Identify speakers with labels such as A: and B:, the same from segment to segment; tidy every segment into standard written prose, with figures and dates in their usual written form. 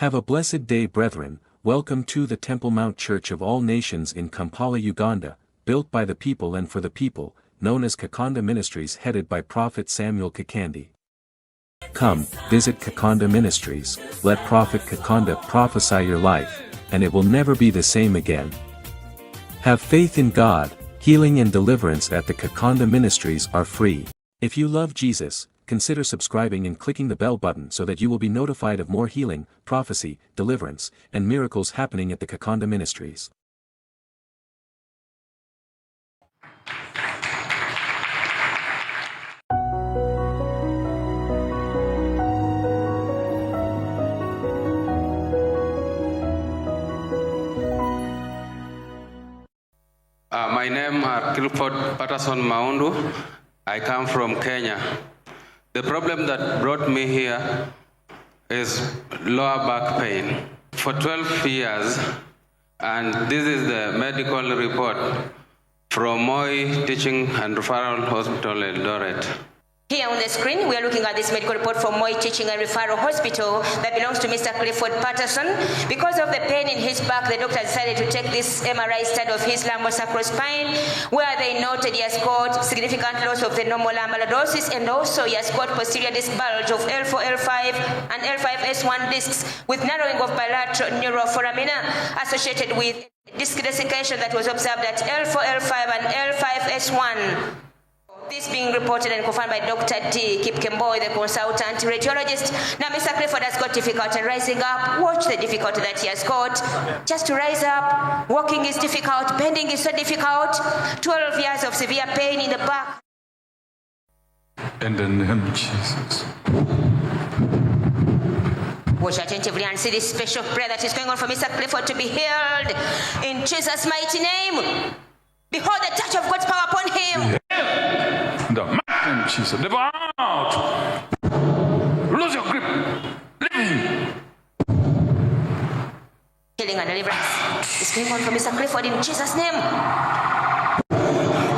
A: Have a blessed day, brethren. Welcome to the Temple Mount Church of All Nations in Kampala, Uganda, built by the people and for the people, known as Kakande Ministries, headed by Prophet Samuel Kakande. Come, visit Kakande Ministries, let Prophet Kakande prophesy your life, and it will never be the same again. Have faith in God. Healing and deliverance at the Kakande Ministries are free. If you love Jesus, consider subscribing and clicking the bell button so that you will be notified of more healing, prophecy, deliverance, and miracles happening at the Kakande Ministries.
B: My name is Clifford Patterson Maundu. I come from Kenya. The problem that brought me here is lower back pain for 12 years, and this is the medical report from Moi Teaching and Referral Hospital, Eldoret.
C: Here on the screen, we are looking at this medical report from Moi Teaching and Referral Hospital that belongs to Mr. Clifford Patterson. Because of the pain in his back, the doctor decided to take this MRI study of his lumbosacral spine, where they noted he has got significant loss of the normal lumbar lordosis, and also he has got posterior disc bulge of L4, L5, and L5S1 discs with narrowing of bilateral neuroforamina associated with disc desiccation that was observed at L4, L5, and L5S1. This being reported and confirmed by Dr. D. Kipkemboi, the consultant radiologist. Now, Mr. Clifford has got difficulty rising up. Watch the difficulty that he has got. Just to rise up, walking is difficult, bending is so difficult. 12 years of severe pain in the back.
D: In the name of Jesus.
C: Watch attentively and see this special prayer that is going on for Mr. Clifford to be healed. In Jesus' mighty name. Behold the touch of God's power upon him.
D: In the mighty name of Jesus. Live out. Lose your grip. Leave him.
C: Healing and deliverance is going on for Mr. Clifford in Jesus' name.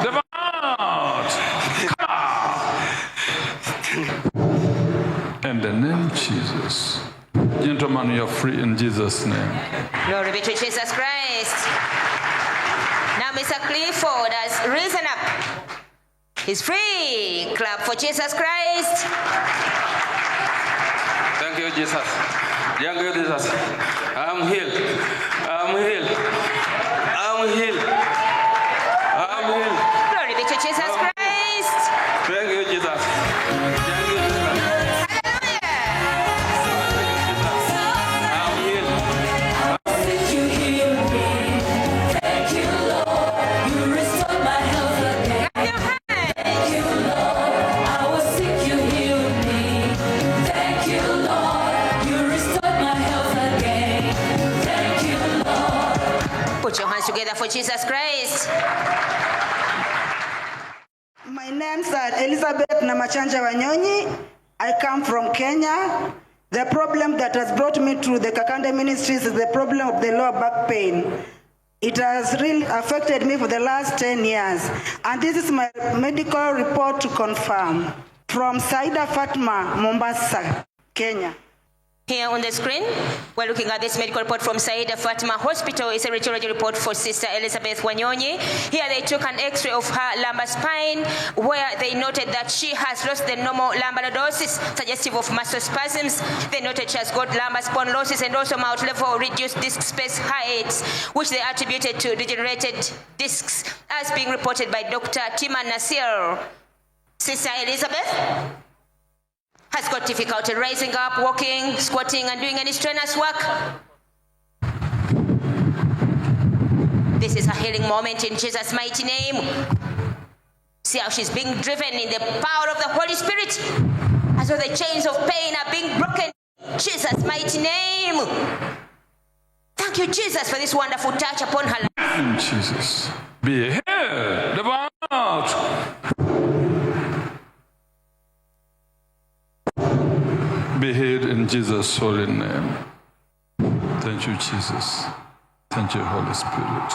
D: Live out. In the name of Jesus. Gentlemen, you are free in Jesus' name.
C: Glory be to Jesus Christ. Now Mr. Clifford has risen up. He's free. Clap for Jesus Christ.
B: Thank you, Jesus. Thank you, Jesus. I'm healed. I'm healed. I'm healed. I'm healed.
C: Glory be to Jesus Christ.
B: Thank you, Jesus. Thank you, Jesus.
C: Put your hands together for Jesus Christ.
E: My name's Elizabeth Namachanja Wanyonyi. I come from Kenya. The problem that has brought me to the Kakande Ministries is the problem of the lower back pain. It has really affected me for the last 10 years. And this is my medical report to confirm. From Saida Fatma, Mombasa, Kenya.
C: Here on the screen, we're looking at this medical report from Saida Fatima Hospital. It's a radiology report for Sister Elizabeth Wanyonyi. Here they took an x-ray of her lumbar spine where they noted that she has lost the normal lumbar lordosis, suggestive of muscle spasms. They noted she has got lumbar spondylosis and also mouth-level reduced disc space heights, which they attributed to degenerated discs, as being reported by Dr. Tima Nasir. Sister Elizabeth has got difficulty rising up, walking, squatting, and doing any strenuous work. This is a healing moment in Jesus' mighty name. See how she's being driven in the power of the Holy Spirit, as though the chains of pain are being broken in Jesus' mighty name. Thank you, Jesus, for this wonderful touch upon her life.
D: In Jesus. Be healed. Live out. Be healed in Jesus' holy name. Thank you, Jesus. Thank you, Holy Spirit.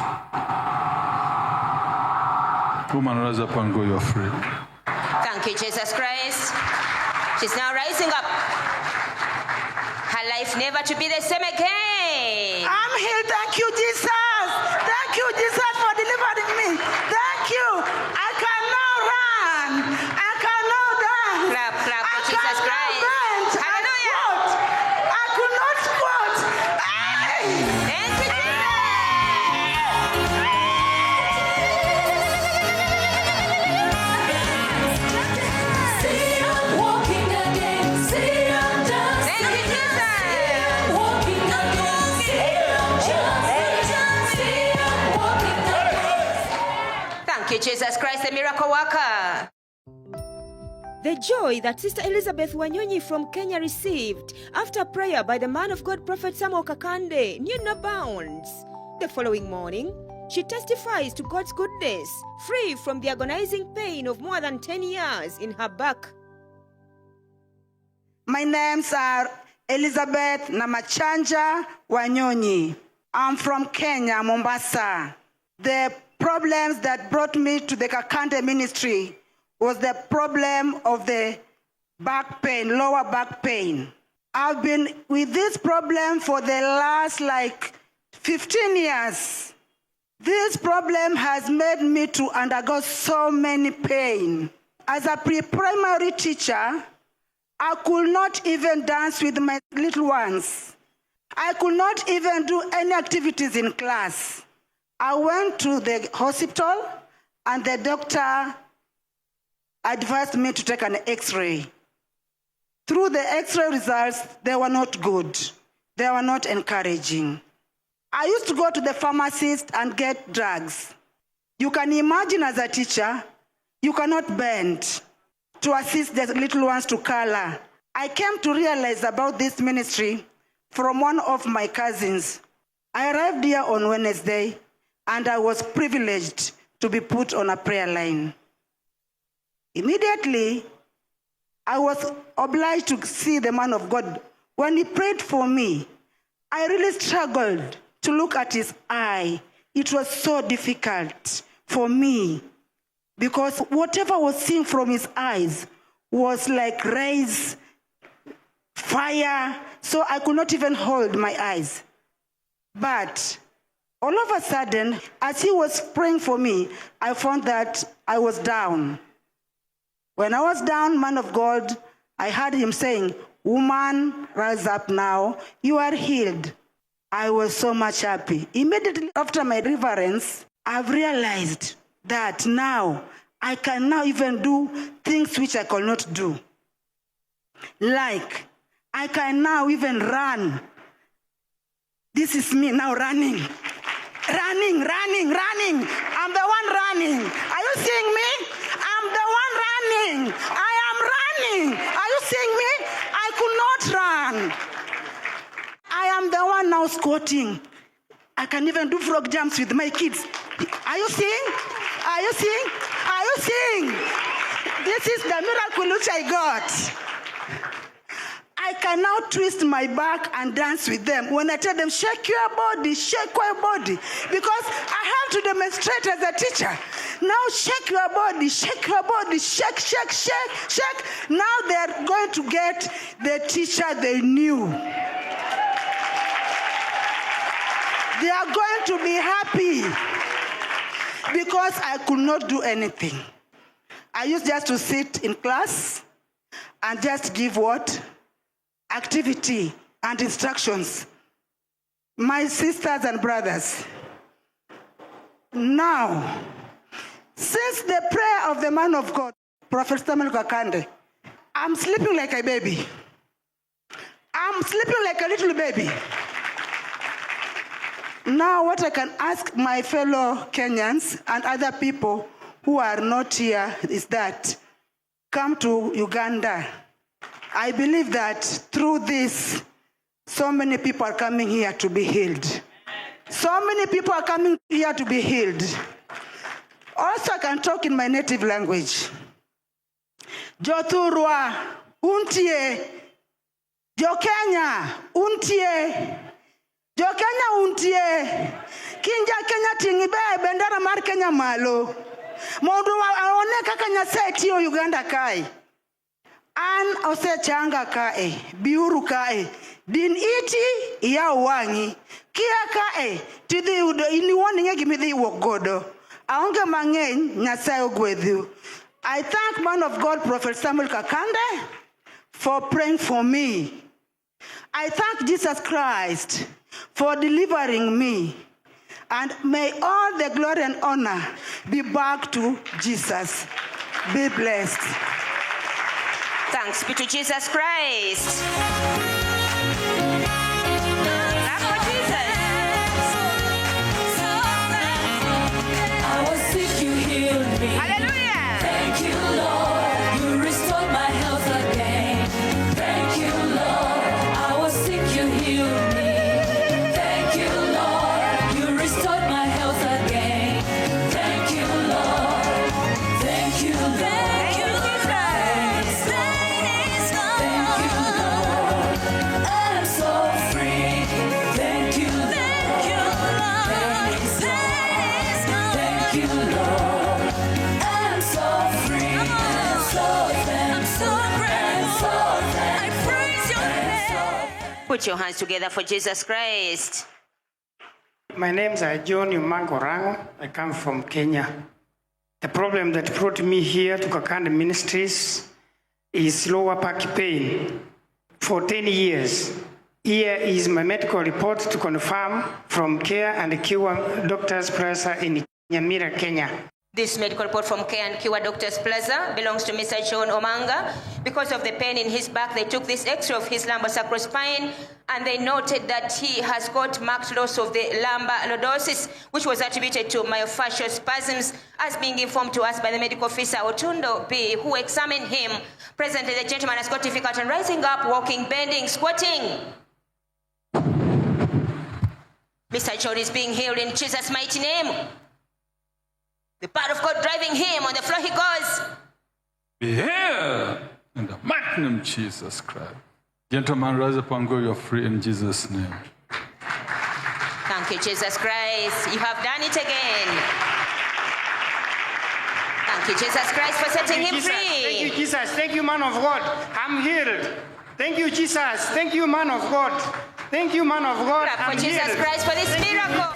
D: Woman, rise up and go, you're free.
C: Thank you, Jesus Christ. She's now rising up. her life never to be the same again.
E: I'm healed. Thank you, Jesus. Thank you, Jesus, for delivering me. Thank you. I can now run. I can now dance.
C: Clap, clap for
E: I
C: Jesus
E: can now
C: Christ.
E: bend.
C: Hallelujah.
E: I could not squat. Hey!
C: Thank you, Jesus.
F: See, I'm walking again. See, I'm just
C: Thank you, Jesus.
F: walking again. See, I'm just see, I'm walking again.
C: Thank you, Jesus Christ, the miracle worker.
G: The joy that Sister Elizabeth Wanyonyi from Kenya received after prayer by the man of God, Prophet Samuel Kakande, knew no bounds. The following morning, she testifies to God's goodness, free from the agonizing pain of more than 10 years in her back.
E: My names are Elizabeth Namachanja Wanyonyi. I'm from Kenya, Mombasa. The problems that brought me to the Kakande ministry was the problem of the back pain, lower back pain. I've been with this problem for the last 15 years. This problem has made me to undergo so many pain. As a pre-primary teacher, I could not even dance with my little ones. I could not even do any activities in class. I went to the hospital and the doctor advised me to take an x-ray. Through the x-ray results, they were not good. They were not encouraging. I used to go to the pharmacist and get drugs. You can imagine as a teacher, you cannot bend to assist the little ones to color. I came to realize about this ministry from one of my cousins. I arrived here on Wednesday, and I was privileged to be put on a prayer line. Immediately, I was obliged to see the man of God. When he prayed for me, I really struggled to look at his eye. It was so difficult for me because whatever I was seeing from his eyes was like rays, fire, so I could not even hold my eyes. But all of a sudden, as he was praying for me, I found that I was down. When I was down, man of God, I heard him saying, "Woman, rise up now. You are healed." I was so much happy. Immediately after my deliverance, I've realized that now I can now even do things which I could not do. Like, I can now even run. This is me now running. Running. I'm the one running. Are you seeing me? I'm the one running. I am running. Are you seeing me? I could not run. I am the one now squatting. I can even do frog jumps with my kids. Are you seeing? Are you seeing? Are you seeing? This is the miracle which I got. I can now twist my back and dance with them. When I tell them, shake your body, because I have to demonstrate as a teacher. Now shake your body, shake. Now they're going to get the teacher they knew. They are going to be happy because I could not do anything. I used just to sit in class and just give what? Activity and instructions. My sisters and brothers, now, since the prayer of the man of God, Prophet Samuel Kakande, I'm sleeping like a baby. I'm sleeping like a little baby. Now what I can ask my fellow Kenyans and other people who are not here is that, come to Uganda. I believe that through this, so many people are coming here to be healed. So many people are coming here to be healed. Also, I can talk in my native language. Joturwa, untie. Jokenya, untie. Jokenya, untie. Kinja Kenya tingibe bendera mar Kenya malo. Modu aone kaka Nyasaye tiyo Uganda kai. An osechanga kae, biuru kae. Din iti ya wangi. Kia kae, tidhi udo iniwoni nge gimidhi wuok godo. Aonge mang'eny, Nyasaye ogwedhu. I thank man of God, Prophet Samuel Kakande, for praying for me. I thank Jesus Christ for delivering me. And may all the glory and honor be back to Jesus. Be blessed.
C: Thanks be to Jesus Christ. Clap for Jesus.
F: I was sick, you healed me.
C: Hallelujah.
F: Thank you, Lord. You restored my health again. Thank you, Lord. I was sick, you healed me. Thank you, Lord. You restored my health again. Thank you, Lord. Thank you, Lord.
C: Thank you, Jesus.
F: Thank you, Lord. I'm so free. Thank you, Lord. Thank you, Lord. I'm so free. I'm so grateful. I praise your name.
C: Put your hands together for Jesus Christ.
H: My name is John Yumangorango. I come from Kenya. The problem that brought me here to Kakande Ministries is lower back pain for 10 years. Here is my medical report to confirm from Care and Cure Doctors Plaza in Nyamira, Kenya.
C: This medical report from Care and Cure Doctors Plaza belongs to Mr. John Omanga. Because of the pain in his back, they took this X-ray of his lumbosacral spine and they noted that he has got marked loss of the lumbar lordosis, which was attributed to myofascial spasms, as being informed to us by the medical officer Otundo B, who examined him. Presently, the gentleman has got difficulty in rising up, walking, bending, squatting. Mr. John is being healed in Jesus' mighty name. The power of God driving him. On the floor he goes.
D: Be here in the mighty name of Jesus Christ. Gentlemen, rise up and go. You're free in Jesus' name.
C: Thank you, Jesus Christ. You have done it again. Thank you, Jesus Christ, for setting him
H: Jesus.
C: free.
H: Thank you, Jesus. Thank you, man of God. I'm healed. Thank you, Jesus. Thank you, man of God. Thank you, man of God.
C: Clap
H: I'm
C: for Jesus
H: healed.
C: Christ for this miracle.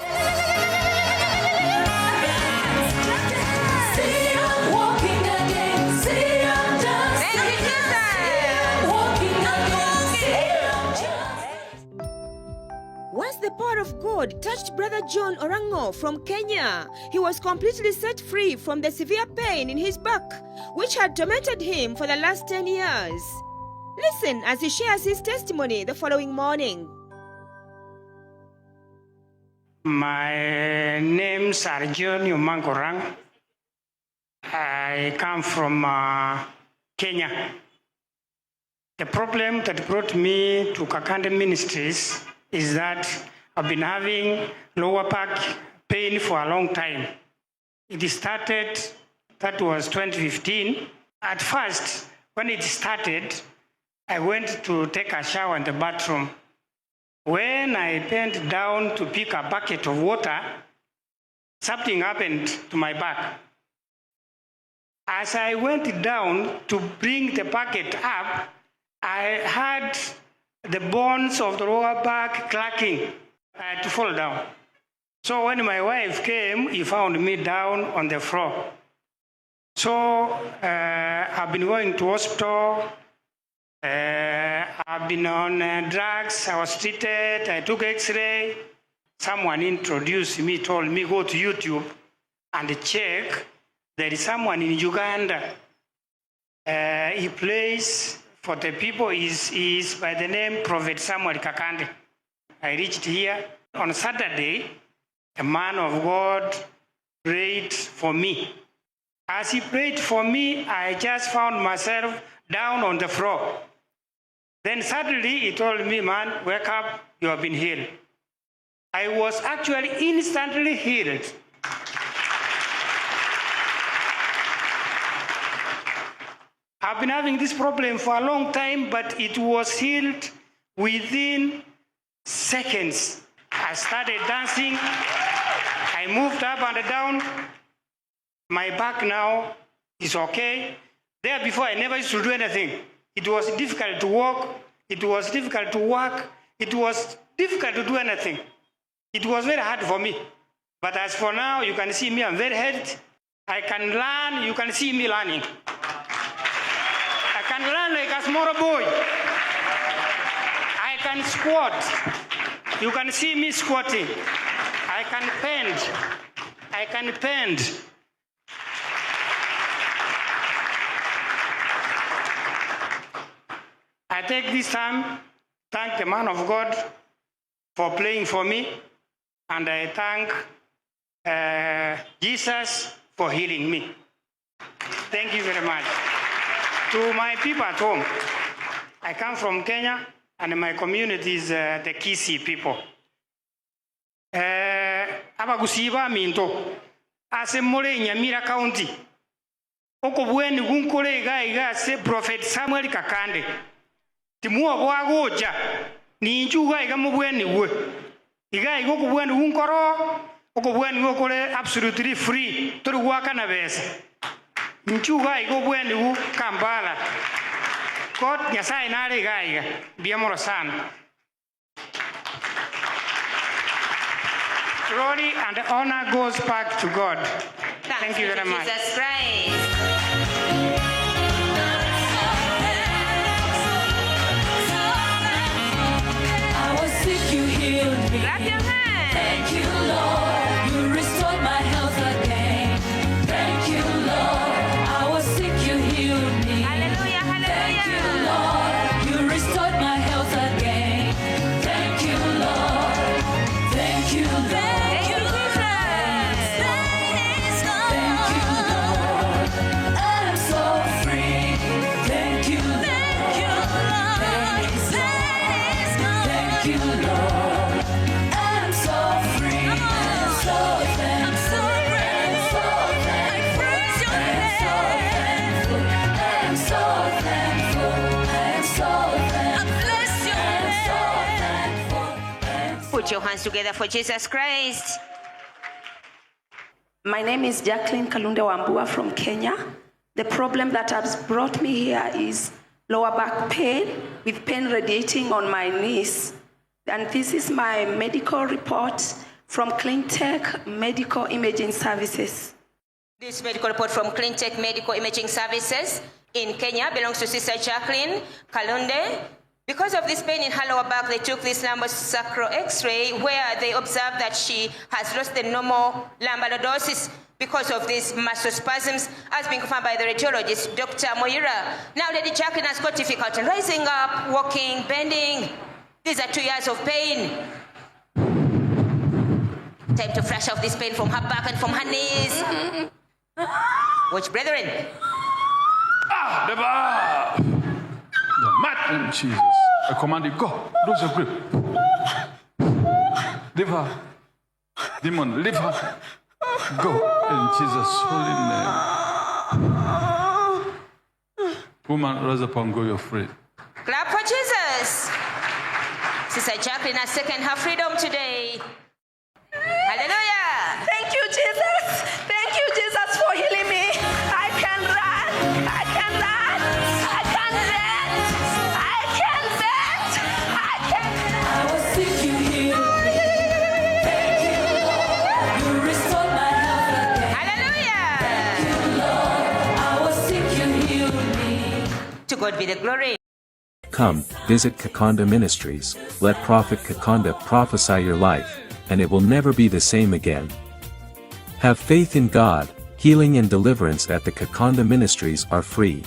F: See, I'm walking again. See, I'm just
C: Thank you, Jesus.
F: walking again. See, I'm just.
G: Once the power of God touched Brother John Orango from Kenya, he was completely set free from the severe pain in his back, which had tormented him for the last 10 years. Listen as he shares his testimony the following morning.
H: My name's John Yumangorango. I come from Kenya. The problem that brought me to Kakande Ministries is that I've been having lower back pain for a long time. It started, that was 2015. At first, when it started, I went to take a shower in the bathroom. When I bent down to pick a bucket of water, something happened to my back. As I went down to bring the bucket up, I had the bones of the lower back cracking. I had to fall down. So when my wife came, he found me down on the floor. So I've been going to hospital. I've been on drugs. I was treated. I took X-ray. Someone introduced me, told me go to YouTube and check. There is someone in Uganda. He plays for the people. Is by the name Prophet Samuel Kakande. I reached here on Saturday. A man of God prayed for me. As he prayed for me, I just found myself down on the floor. Then suddenly he told me, man, wake up, you have been healed. I was actually instantly healed. I've been having this problem for a long time, but it was healed within seconds. I started dancing. I moved up and down. My back now is okay. There before, I never used to do anything. It was difficult to walk. It was difficult to work. It was difficult to do anything. It was very hard for me. But as for now, you can see me, I'm very healthy. I can learn, you can see me learning. I can learn like a small boy. I can squat. You can see me squatting. I can bend. I can bend. I take this time, thank the man of God for praying for me, and I thank Jesus for healing me. Thank you very much. To my people at home, I come from Kenya, and my community is the Kisii people. Abagusiba minto, asemole Nyamira County. Okobweni gunkole iga se Prophet Samuel Kakande. Timua bwagoja ni nchuga iga mubweni we. Iga igo kubweni gunkoro, okobweni gokole absolutely free. Tori waka na besa. Nchuga igo bweni gu Kampala. God nyasai nare iga biamoro sana. Glory and honor goes back to God. Thank you very much.
C: Jesus Christ.
F: I was sick, you healed me.
C: Clap your hands.
F: Thank you, Lord. You restored my health again. Thank you, Lord. I was sick, you healed me.
C: Hallelujah,
F: Thank you,
C: hallelujah.
F: Lord. You restored my health again. Thank you, Lord. Thank you, Lord.
C: Thank you, Jesus.
F: Thank you, Lord. I'm so free. Thank you, Lord. Thank you, Lord. I'm so free. I'm so thankful. I'm so thankful. I'm so thankful. I'm so thankful.
C: Put your hands together for Jesus Christ.
I: My name is Jacqueline Kalunde Wambua from Kenya. The problem that has brought me here is lower back pain with pain radiating on my knees. And this is my medical report from Cleantech Medical Imaging Services.
C: This medical report from Cleantech Medical Imaging Services in Kenya belongs to Sister Jacqueline Kalunde. Because of this pain in her lower back, they took this lumbar sacral X-ray where they observed that she has lost the normal lumbar lordosis because of these muscle spasms, as being confirmed by the radiologist, Dr. Moira. Now, Lady Jacqueline has got difficulty rising up, walking, bending. These are 2 years of pain. Time to flush off this pain from her back and from her knees. Watch, brethren.
D: The mighty name of Jesus. I command you, go. Lose your grip. Leave her. Demon, leave her. Go in Jesus' holy name. Woman, rise up and go, you're free.
C: Clap for Jesus. Sister Jacqueline has taken her freedom today. Hallelujah.
I: Thank you, Jesus. Thank you, Jesus, for healing me. I can run. I can run. I can bend. I can bend. I can.
F: I was sick, you healed me. Thank you, Lord. You restored my health again.
C: Hallelujah.
F: Thank you, Lord. I was sick, you healed me.
C: To God be the glory.
A: Come, visit Kakande Ministries, let Prophet Kakande prophesy your life, and it will never be the same again. Have faith in God, healing and deliverance at the Kakande Ministries are free.